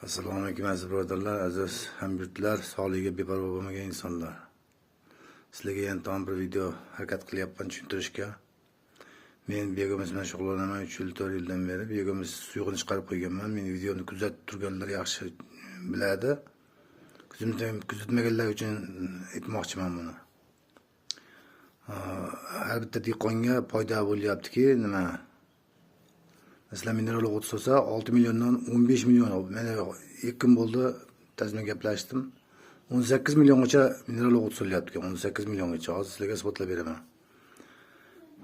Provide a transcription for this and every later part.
Assalomu alaykum aziz birodarlar, aziz hamyurtlar, sog'ligiga beparvo bo'lmagan insonlar. Sizlarga yana tom bir video harakat qilyapman tushuntirishga. Men Begimiz bilan shug'ullanaman 3-4 yildan beri. Begimiz suyuqni chiqarib qo'yganman. Meni videoni kuzatib turganlar yaxshi biladi. Kuzatmaganlar uchun aytmoqchiman buni. Har bitta dehqonga foyda bo'lyaptiki, nima? Masalan, mineral o'g'it bo'lsa 6 milliondan 15 million. Mana 2 kun bo'ldi, tazmin gaplashdim. 18 milliongacha mineral o'g'it so'lyapti ekan, 18 milliongacha. Hozir sizlarga isbotlab beraman.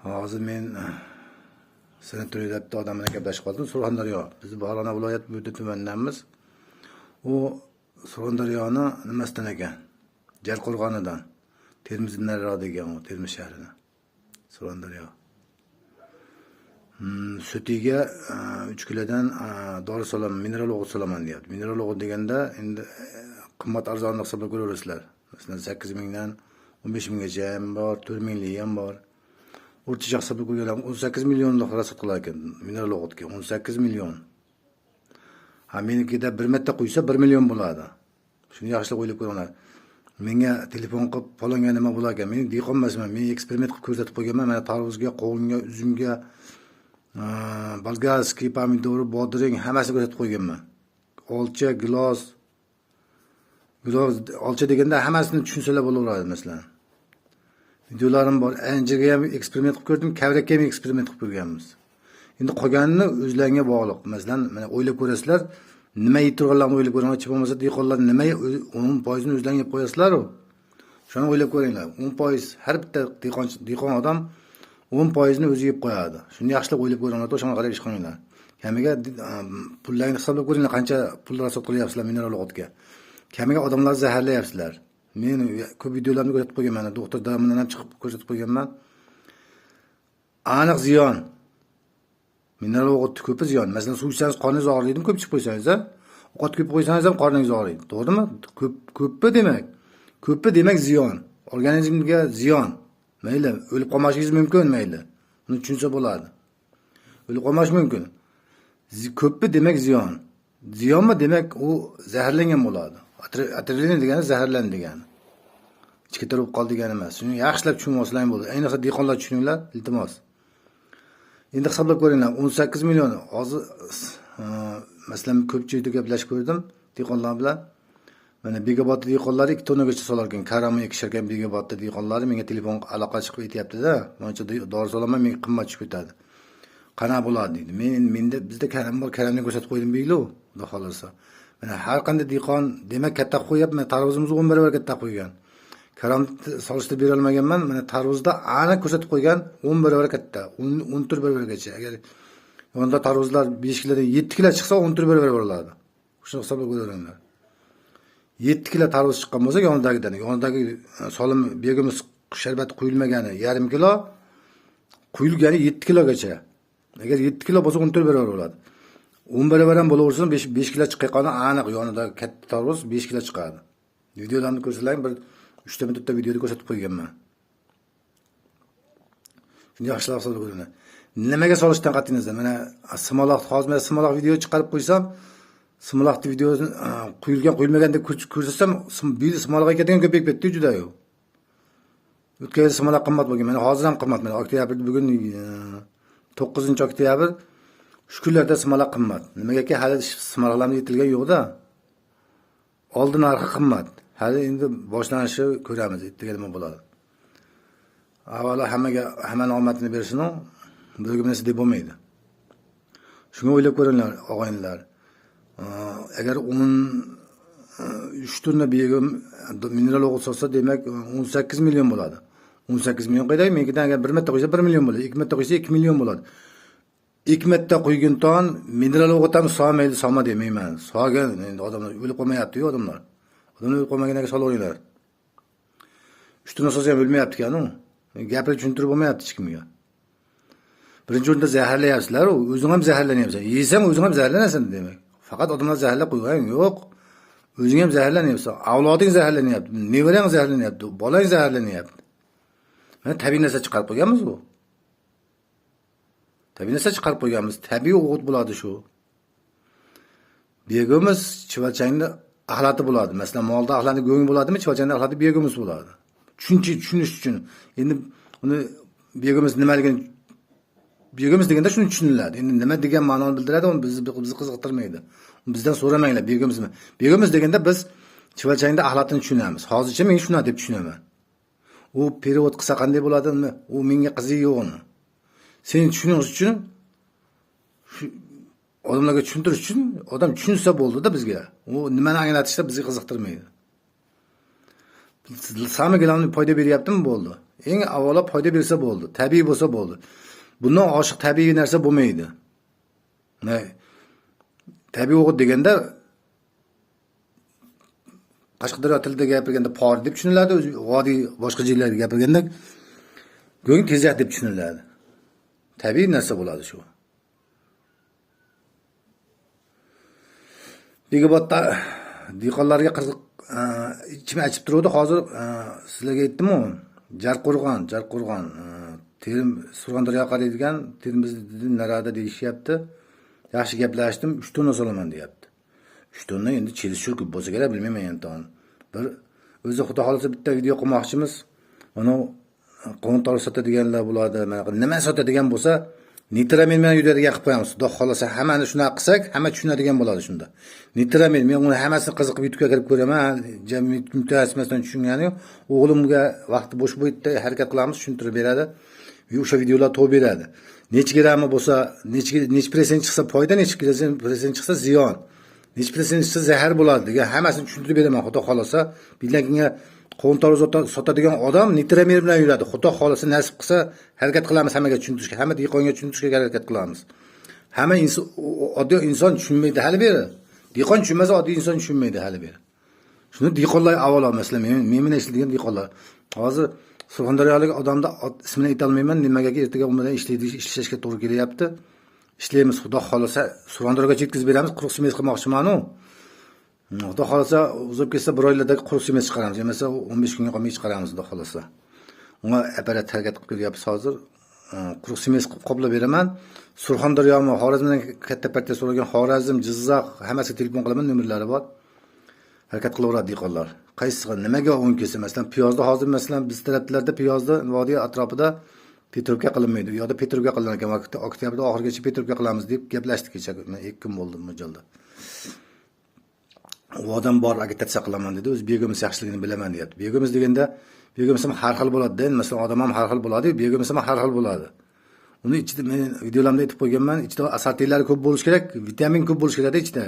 Hozir men sanatoriyda odam bilan gaplashib qoldim. Surxondaryo. Biz Buxoro viloyat Bo'yda tumandanmiz. U Surxondaryoni nimasidan ekan? Jalqo'rg'onidan. Termizdan nariroq ekan, u Termiz shahridan. Surxondaryo. Sutiga 3 kilodan dori solaman, mineral o'g'it solaman deyapti. Mineral o'g'it deganda endi qimmat arzonni hisoblab ko'raverasizlar. Masalan 8 mingdan 15 minggacha ham bor, 4 minglik ham bor. O'rtacha hisoblab ko'rganlar 18 millionlik rasad qilar ekan mineral o'g'itga, 18 million. Ha, menikida bir marta quysa 1 million bo'ladi. Shuni yaxshilab o'ylab ko'ringlar. Menga telefon qilib, "Falonga nima bo'lar ekan?" Men dehqon emasman. Men eksperiment qilib ko'rsatib qo'yganman. Mana tarvuzga, qovunga, uzumga, bolgarskiy pomidori, bodring hammasini ko'rsatib qo'yganman. Olcha, gilos, olcha deganda hammasini tushunsalar bo'laveradi masalan. Videolarim bor. Anjirga ham eksperiment qilib ko'rdim, kavrakka ham eksperiment qilib ko'rganmiz. Endi qolganini o'zlariga bog'liq. Masalan, mana o'ylab ko'rasizlar, nima yetirganlarni o'ylab ko'ringlar, bo'lmasa dehqonlar nima 10% ni o'zlariga yeb qo'yasizlar-ku. Shuni o'ylab ko'ringlar. 10% har bitta dehqon odam 10% ni o'zi yeb qo'yadi. Shuni yaxshilab o'ylab ko'ringlar, o'shanga qarab ish qilinglar. Kamiga pullarni hisoblab ko'ringlar, qancha pul rasod qilyapsizlar mineral o'g'itga. Kamiga odamlarni zaharlayapsizlar. Men ko'p videolarni ko'rsatib qo'yganman, doktor damidan ham chiqib ko'rsatib qo'yganman. Aniq ziyon. Mineral o'g'it ko'pi ziyon. Masalan, suv ichsangiz qorningiz og'riydimi, ko'p ichib qo'ysangiz, ovqat ko'p qo'ysangiz ham qorningiz og'riydi. To'g'rimi? Ko'pi demak. Ko'pi demak ziyon. Organizmga ziyon. Mayli, o'lib qolmashingiz mumkin, mayli. Buni tushunsa bo'ladi. O'lib qolmash mumkin. Ko'pi demak ziyon. Ziyonmi demak u zaharlangan bo'ladi. Atrilin degani zaharlan degani. Ichki tarib qoldi degani emas. Shuni yaxshilab tushunmasalaring bo'ladi. Ayniqsa dehqonlar tushuninglar, iltimos. Endi hisoblab ko'ringlar, 18 million. Hozir masalan ko'pchilikda gaplashib ko'rdim dehqonlar bilan. Mana Begobodda dehqonlari 2 tonagacha solar ekan. Karami ekishirgan Begobodda dehqonlari menga telefon aloqa chiqib aytayapti-da, "Buncha dori solaman, menga qimmat tushib ketadi. Qana bo'ladi?" deydi. Menda bizda karam bor, karamni ko'rsatib qo'ydim deydi-ku, xudo xolasa. Mana har qanday dehqon demak katta qo'yapman, tarvuzimizni 10 barobar katta qo'ygan. Karam solishtirib bera olmaganman. Mana tarvuzda aniq ko'rsatib qo'ygan 10 barobar katta, 14 barobargacha. Agar yonda tarvuzlar 5 kilodan 7 kilo chiqsa 14 barobar bo'ladi. Shuni hisoblab ko'ringlar. 7 kilo tarvuz chiqqan bo'lsa yonidagi solim Begimiz sharbati quyilmagani 1/2 kilo, quyilgani 7 kilogacha. Agar 7 kilo bo'lsa 14 barobar bo'ladi. 10 barobar ham bo'laversin, 5 kilo chiqqani aniq yonida katta tarvuz 5 kilo chiqadi. Videolarni ko'rsalaring, bir 3 ta 4 ta videoda ko'rsatib qo'yganman. Shuni yaxshilab hisoblab ko'ringlar. Nimaga solishdan qat'iy nazar, mana simoloq, hozir men simoloq video chiqarib qo'ysam, simoloqni videosini quyilmagan deb ko'rsatsam, simoloq ekadigan ko'payib ketdi juda-yu. O'tgan yil simoloq qimmat bo'lgan. Mana hozir ham qimmat. Mana oktyabr bugun 9-oktyabr. Shu kunlarda simoloq qimmat. Nimagaki hali simoloqlarimiz yetilgan yo'q-da. Oldin narxi qimmat. Hali endi boshlanishi ko'ramiz, ertaga nima bo'ladi. Avvalo hammaning omadini bersin, birga narsa deb bo'lmaydi. Shunga o'ylab ko'ringlar, og'aynilar. Agar 3 tonna Begim mineral o'g'it solsa, demak 18 million bo'ladi. 18 million qo'yday, menkidan agar 1 marta qo'ysa 1 million bo'ladi. 2 marta qo'ysa 2 million bo'ladi. 2 marta qo'ygan ton mineral o'g'it ham solmaydi, solma demayman. Solgan endi odamlar o'lib qolmayapti-ku odamlar. Odamlar o'lib qolmaganiga solaveringlar. 3 tonna solsa ham o'lmayapti ekan-ku. Gapni tushuntirib bo'lmayapti hech kimga. Birinchi o'rinda zaharlayapsizlar, o'zing ham zaharlanyapsan. Yesang o'zing ham zaharlanasan demak. Faqat odamlar zaharlab qo'ygan yo'q. O'zing ham zaharlanyapsan, avloding zaharlanyapti, nevarang zaharlanyapti, bolang zaharlanyapti. Mana tabiiy narsa chiqarib qo'yganmiz bu. Tabiiy narsa chiqarib qo'yganmiz. Tabiiy o'g'it bo'ladi shu. begimiz chivachangni axlati bo'ladi. Masalan, molda axlati go'ng bo'ladimi, chivachangni axlati begimiz bo'ladi. Tushunish uchun. Endi uni begimiz nimaligini begimiz deganda shuni tushuniladi. Endi nima degan ma'noni bildiradi, uni bizni qiziqtirmaydi. Bizdan so'ramanglar begimizmi. Begimiz deganda biz chivachangni axlatini tushunamiz. Hozircha men shuna deb tushunaman. U perevod qilsa qanday bo'ladimi? U menga qiziq yo'qmi? Sen tushunish uchun odamlarga tushuntirish uchun odam tushunsa bo'ldi-da bizga. U nimani anglatishda bizni qiziqtirmaydi. Sami gilamni foyda beryaptimi bo'ldi. Eng avvalo foyda bersa bo'ldi, tabiiy bo'lsa bo'ldi. Bundan oshiq tabiiy narsa bo'lmaydi. Tabiiy o'g'it deganda Qashqadaryo tilida gapirganda por deb tushuniladi, vodiy boshqa joylarda gapirganda go'ng tezak deb tushuniladi. Tabiiy narsa bo'ladi shu. Bekobodda dehqonlarga qiziq ichim achib turadi. Hozir sizlarga aytdim-ku, Jarqo'rg'on, Terim Surxondaryoga qaraydigan Termiz narada deyishyapti. Yaxshi gaplashdim, 3 tonna solaman deyapti. 3 tonna endi chelish ko'p bo'lsa kerak, bilmayman endi. Bir o'zi xudo xolasa bitta video qilmoqchimiz. Mana qontor sotadiganlar bo'ladi. Nima sotadigan bo'lsa, nitramin bilan yuradigan qilib qo'yamiz. Xudo xolasa hammani shuna qilsak, hamma tushunadigan bo'ladi shunda. Nitramin men uni hammasini qiziqib YouTube'ga kirib ko'raman. Mutaxassisdan tushungani yo'q. O'g'limga vaqti bo'sh bo'yda harakat qilamiz, tushuntirib beradi. O'sha videolar to'p beradi. Necha grammi bo'lsa, necha % chiqsa foyda, necha % chiqsa ziyon. Necha % chiqsa zahar bo'ladi degan hammasini tushuntirib beraman. Xudo xolasa, bilaginga qontor sotadigan odam nitramin bilan yuradi. Xudo xolasa nasib qilsa harakat qilamiz hammaga tushuntirishga, hamma dehqonga tushuntirishga harakat qilamiz. Hamma oddiy inson tushunmaydi hali beri. Dehqon tushunmasa oddiy inson tushunmaydi hali beri. Shuni dehqonlar avvalo, masalan, men bilan ishlagan dehqonlar. Hozir Surxondaryolik odamda ismini aytolmayman, nimagaga ertaga u bilan ishlashga to'g'ri kelyapti. Ishlaymiz, xudo xolasa Surxondaryoga yetkazib beramiz, quruq smes qilmoqchiman-ku. Xudo xolasa uzib ketsa bir oylarda quruq smes chiqaramiz, yemasa 15 kunga qolmay chiqaramiz xudo xolasa. Unga apparat harakat qilib ko'ryapmiz hozir. Quruq smes qoplab beraman. Surxondaryomi, Xorazmdan katta partiya so'ragan Xorazm, Jizzax hammasiga telefon qilaman, nomerlari bor. Harakat qilaveradi dehqonlar. Qaysi nimaga o'yin kelsa, masalan, piyozda hozir masalan biz taraflarda piyozni vodiy atrofida Petrovka qilinmaydi. U yoqda Petrovka qilinar ekan. Oktyabrda oxirigacha Petrovka qilamiz deb gaplashdik kecha. 2 kun bo'ldi mo'ljalda. U odam bor agitatsiya qilaman dedi. O'z begimiz yaxshiligini bilaman deyapti. Begimiz deganda begimiz ham har xil bo'ladi-da. Masalan, odam ham har xil bo'ladi, begimiz ham har xil bo'ladi. Uni ichida men videolamda aytib qo'yganman, ichida asartiylari ko'p bo'lish kerak, vitamin ko'p bo'lish kerak-da ichida.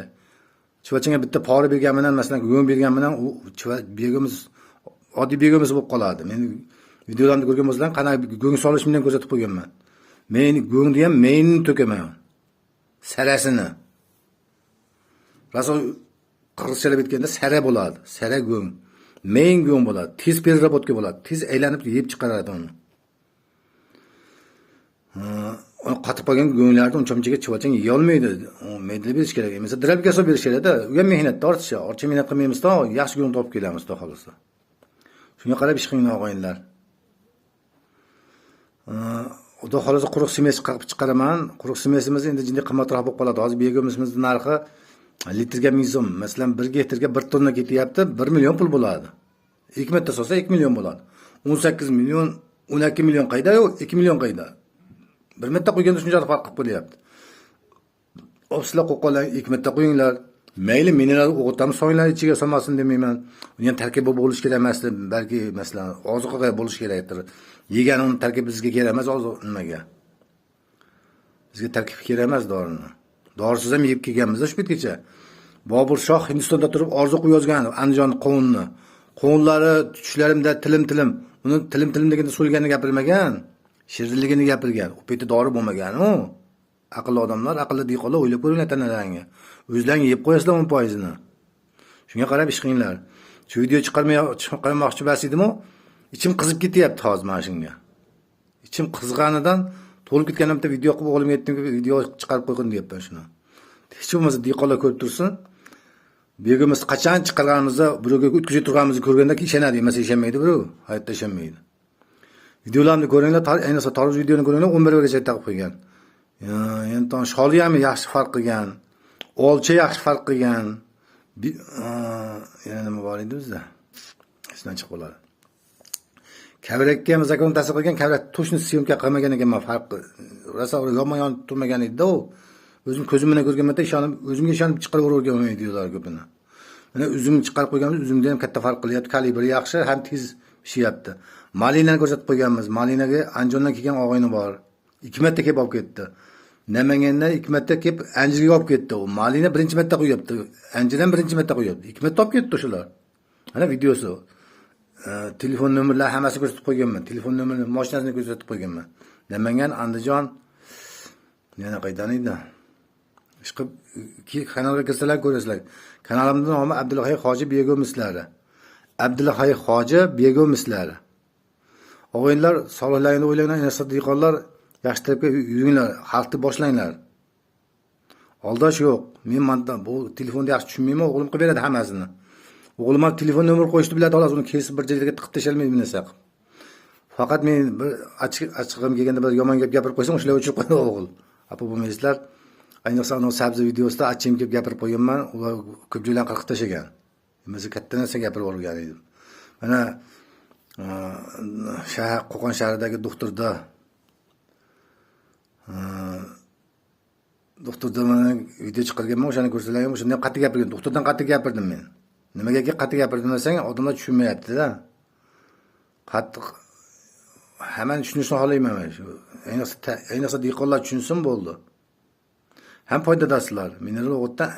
Chivachanga bitta pora bergan bilan, masalan, go'ng bergan bilan u begimiz oddiy begimiz bo'lib qoladi. Men videolarni ko'rgan bo'lsanglar, qanaqa go'ng solishimni bilan ko'rsatib qo'yganman. Men go'ngni ham meyni to'kaman. Sarasini. Rasul qirg'izchalab aytganda sara bo'ladi. Sara go'ng. Meyn go'ng bo'ladi. Tez pererabotka bo'ladi. Tez aylanib yeb chiqaradi uni. Qatib qolgan go'nglarni uncha-munchaga chivachang yeya olmaydi. Maydalab berish kerak. Mesela dirabga solib berish kerak-da. U ham mehnatda ortiqcha. Ortiqcha mehnat qilmaymiz-da, yaxshi go'ng topib kelamiz, xudo xolasa. Shunga qarab ish qiling og'ayinlar. Xudo xolasa quruq smes chiqaraman. Quruq smesimiz endi jinday qimmatroq bo'lib qoladi. Hozir begimizning narxi litrga 1000 so'm. Masalan, 1 gektarga 1 tonna ketyapti, 1 million pul bo'ladi. 2 marta solsa 2 million bo'ladi. 18 million, 12 million qayda yo'q, 2 million qayda. Bir marta qo'yganda shunchalik farq qilib qo'yapti. Sizlar qo'qqonlar 2 marta qo'yinglar. Mayli mineral o'g'itamiz so'nglar ichiga solmasin demayman. Uni ham tarkibi bo'lish kerak emas, balki masalan, oziqaga bo'lish kerakdir. Yegan uni tarkibi bizga kerak emas, nimaga? Bizga tarkibi kerak emas dorini. Dorisiz ham yeb kelganmiz shu betgacha. Bobur Shoh Hindistonda turib orzu qilib yozgan Andijon qovunni. Qovunlari tushlarimda tilim. Uni tilim deganda so'lganini gapirmagan. Shirinligini gapirgan. U peti dori bo'lmagan-u. Aqlli odamlar, aqlli dehqonlar o'ylab ko'ringlar tanalaringga. O'zlaring yeb qo'yasizlar 10%ni. Shunga qarab ish qilinglar. Shu video chiqarmoqchi bas edim-ku, ichim qizib ketyapti hozir mana shunga. Ichim qizg'anidan to'lib ketganimda bitta video qilib o'g'limga aytdimki, video chiqarib qo'ygin deyapman shuni. Hech bo'lmasa dehqonlar ko'rib tursin. Begimiz qachon chiqarganimizni, birovga o'tkazib turganimizni ko'rganda ishonadi, emas ishonmaydi birov, hayotda ishonmaydi. Videolarni ko'ringlar, ayniqsa tarvuz videoni ko'ringlar, 11 gacha taqib qo'ygan. Endi sholi ham yaxshi farq qilgan. Olcha yaxshi farq qilgan. Yana nima bor edi bizda? Esdan chiqib qoladi. Kavrakka ham zakon ta'sir qilgan, kavrak to'shni syomka qilmagan ekanman farqi. Rosa yonma-yon turmagan edi-da u. O'zim ko'zim bilan ko'rganman-da, o'zimga ishonib chiqarib o'rgan videolar ko'pini. Mana uzum chiqarib qo'yganmiz, uzumda ham katta farq qilyapti, kalibri yaxshi, ham tez pishyapti. Malinani ko'rsatib qo'yganmiz. Malinaga Andijondan kelgan og'ayni bor. 2 marta kelib olib ketdi. Namangandan 2 marta kelib Anjirga olib ketdi. U Malina birinchi marta qo'yapti. Anjirdan birinchi marta qo'yapti. 2 marta olib ketdi o'shalar. Mana videosi. Telefon nomerlari hammasini ko'rsatib qo'yganman. Telefon nomerini, mashinasini ko'rsatib qo'yganman. Namangan, Andijon yana qaydan edi? Chiqib kanalga kirsalar ko'rasizlar. Kanalimning nomi Abdullahay Hoji Begum mislari. Abdullahay Hoji Begum mislari. O'g'inlar solihlaringni o'ylanglar, sodiqonlar yaxshi tarafga yuringlar, xalqni boshlanglar. Aldash yo'q. Men bu telefonni yaxshi tushunmayman, o'g'lim qilib beradi hammasini. O'g'lim ham telefon nomer qo'yishni biladi, xolos uni kesib bir joyga tiqib tashlamaydi bu narsa. Faqat men bir achchig'im kelganda bir yomon gap gapirib qo'ysam, o'shalar o'chirib qo'yadi o'g'il. Apa bo'lmaysizlar. Ayniqsa uni sabzi videosida achchim kelib gapirib qo'yganman, ular ko'p joylarni qirqib tashlagan. Biz katta narsa gapirib o'rgan edim. Mana shahar Qo'qon shahridagi doktorda mana video chiqarganman, o'shani ko'rsalarim, o'shanda ham qattiq gapirgan. Doktordan qattiq gapirdim men. Nimaga qattiq gapirdim desang, odamlar tushunmayapti-da. Qattiq hammani tushunishni xohlayman men shu. Ayniqsa dehqonlar tushunsin bo'ldi. Ham foydadasizlar. Mineral o'g'itdan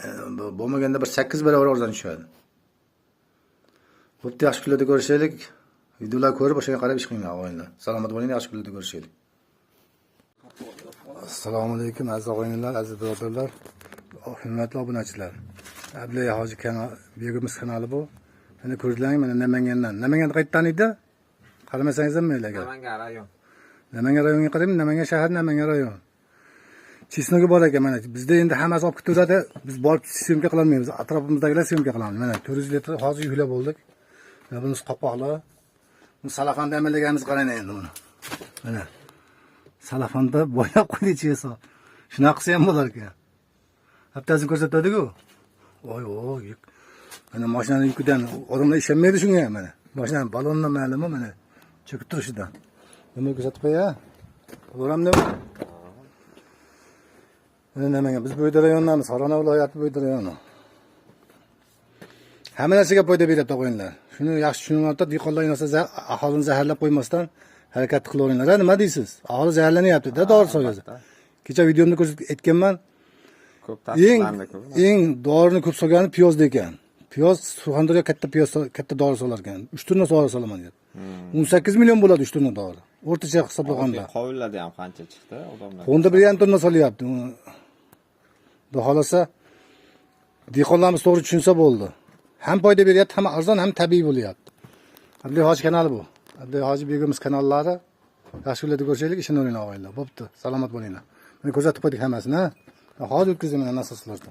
bo'lmaganda bir 8 barobar arzon tushadi. Bo'pti, yaxshi kunlarda ko'rishaylik. Videolar ko'rib, o'shanga qarab ish qilinglar, o'g'aylar. Salomat bo'ling, yaxshi kunlarda ko'rishaylik. Assalomu alaykum aziz o'g'aylar, aziz birodarlar, hurmatli obunachilar. Abdullahay Hoji Begum kanali bu. Mana ko'rdilaring, mana Namangandan. Namanganda qayerdan edi? Qaramasangiz ham mayli agar. Namangan rayon. Namangan rayoniga qaraymi? Namangan shahar, Namangan rayon. Chisnoga bor ekan mana. Bizda endi hammasi olib ketaveradi. Biz borib syomka qila olmaymiz. Atrofimizdagilar syomka qilamiz. Mana 400 litr hozir yuklab bo'ldik. Mana bunisi qopoqlar. Bu salafanda amallaganimiz qarang endi buni. Mana. Salafanda boyab qo'ydik esa. Shunaqa qilsa ham bo'lar ekan. Haftasini ko'rsatadi-ku. Voy, yuk. Mana mashinani yukidan odamlar ishonmaydi shunga ham mana. Mashinani balondan ma'lumi mana. Cho'kib turishidan. Nima ko'rsatib qo'ya? Bo'ramdimi? Namangan biz Bo'ydoq rayonidamiz, Farg'ona viloyati Bo'ydoq rayoni. Hamma narsaga foyda beradi o'g'inlar. Shuni yaxshi tushuninglar, dehqonlar aholini zaharlab qo'ymasdan harakat qilaveringlar. Nima deysiz? Aholi zaharlanyapti-da dori soyasi. Kecha videomda ko'rsatib aytganman. Ko'p tasdiqlandi ko'p. Eng dorini ko'p solgani piyoz ekan. Piyoz Surxondaryo katta dori solar ekan. 3 turna dori solaman dedi. 18 million bo'ladi 3 turna dori. O'rtacha hisoblaganda. Qovullarda ham qancha chiqdi odamlar? Fonda 1,5 turna solyapti. Bu xolasa dehqonlarimiz to'g'ri tushunsa bo'ldi. Ham foyda beryapti, ham arzon, ham tabiiy bo'lyapti. Abdullahay Hoji kanali bu. Abdullahay Hoji Begum kanallari. Yaxshi kunlarda ko'rishaylik, ishini o'ringlar o'g'aylar. Bo'pti, salomat bo'linglar. Meni ko'rsatib qo'ydik hammasini, ha. Hozir o'tkazdim mana nasoslarda.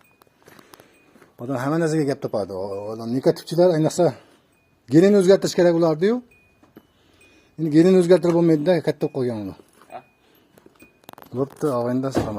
Odam hamma narsaga gap topadi. Odam negativchilar ayniqsa genini o'zgartirish kerak ulardi-yu. Endi genini o'zgartirib bo'lmaydi-da, katta qolgan ular. Bo'pti, og'aylar, salomat.